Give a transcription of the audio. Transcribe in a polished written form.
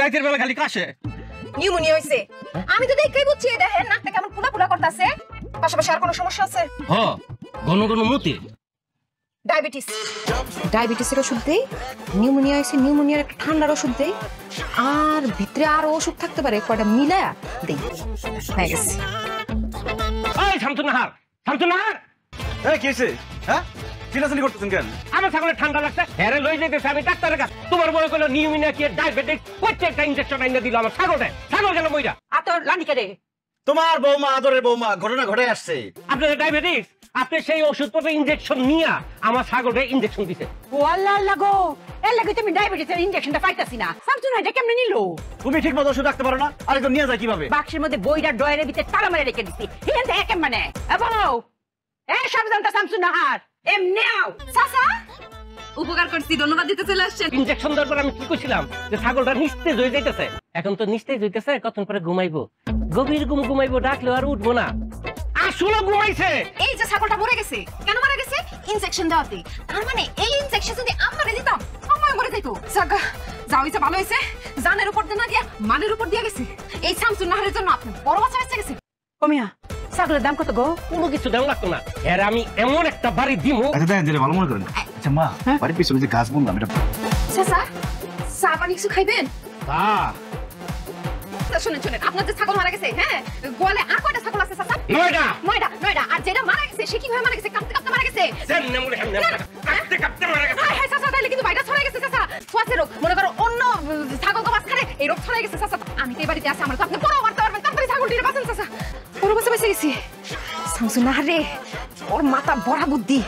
রাতের বেলা খালি কাশে নিউমোনিয়া হইছে আমি তো দেখতেই বুঝছি দেখেন নাকটা কেমন ফুলা ফুলা করতেছে পাশাপাশি আর কোনো সমস্যা আছে হ ঘন ঘন মতি ডায়াবেটিসের ওষুধ দেই নিউমোনিয়া হইছে নিউমোনিয়ার একটা ঠান্ডার ওষুধ দেই আর ভিতরে আরো ওষুধ থাকতে পারে কয়টা মিলায়া দেই হয়ে গেছে এই শামসুন্নাহার এই কি হইছে হ্যাঁ চিল্লাচিল্লি করতেছেন কেন আমার ছাগলের ঠান্ডা লাগছে হেরে লই যাইতেছে আমি ডাক্তারের কাছে তোমার বড় কইলো নিউমোনিয়া কি ডায়াবেটিস প্রত্যেকটা ইনজেকশন আইনা দিল আমার ছাগল গেল মইরা আর তোর লানিকে রে তোমার বৌমা আদরের বৌমা ঘটনা ঘটে আসছে আপনার ডায়াবেটিস আপনি সেই ওষুধপত্র ইনজেকশন নিয়া আমার ছাগলকে ইনজেকশন দিছে ও আল্লাহ আল্লাহ গো এর লাগি তুমি ডায়াবেটিসের ইনজেকশনটা পাইতাছি না সামসুন এটা কেমনে নিলো তুমি ঠিক মতো ওষুধ রাখতে পারো না আরেকজন নিয়ে যায় কিভাবে বাক্সের মধ্যে বইটা ড্রয়ারের ভিতরে তালা মেরে রেখে দিছি হিয়ান থেকে কেমন মানে বলো এই সাবধানতা সামসুন নাহার এমনি আও সাসা উপকার করছি ধন্যবাদ দিতে চলে আসছেন ইনজেকশন দেওয়ার পর আমি কি কইছিলাম যে ছাগলটা নিস্তেজ হয়ে যাইতেছে এখন তো নিস্তেজ হইতেছে কতক্ষণ পরে ঘুমাইবো গভীর ঘুমাইবো ডাকলেও আর উঠবো না আসলে ঘুমাইছে এই যে ছাগলটা মরে গেছে কেন মারা গেছে ইনজেকশন দেওয়াতে তার মানে এই ইনজেকশন যদি আমারে দিতাম আমার মরে যাইতো জাগা যাও ইচ্ছা ভালো হয়েছে জানের উপর দিয়ে না গিয়া মানের উপর দিয়ে গেছে এই শামসুন নাহারের জন্য আপনি বড় বাচ্চা বেঁচে গেছে কমিয়া ছাগলের দাম কত গো কোনো কিছু দাম লাগতো না এর আমি এমন একটা বাড়ি দিমু আচ্ছা দেখেন যেটা ভালো মনে করেন আচ্ছা মা বাড়ির পিছনে যে গাছ বললাম এটা চাচা চা পানি কিছু খাইবেন শুনেন আপনার যে ছাগল মারা গেছে হ্যাঁ গোয়ালে আর কয়টা ছাগল আছে চাচা নয়টা আর যেটা মারা গেছে সে কিভাবে মারা গেছে কাঁপতে কাঁপতে মারা গেছে কাঁপতে মারা গেছে হ্যাঁ চাচা তাহলে কিন্তু ভাইরাস ছড়াই গেছে চাচা শ্বাসের রোগ মনে করো অন্য ছাগল তো মাঝখানে এই রোগ ছড়াই গেছে চাচা আমি তো এই বাড়িতে আছি আমার তো আপনি বড় করতে পারবেন তাড়াতাড়ি ছাগলটির বাঁচান চাচা বড় বাঁচা বেঁচে গেছি শামসুন নাহার রে ওর মাথা বড়া বুদ্ধি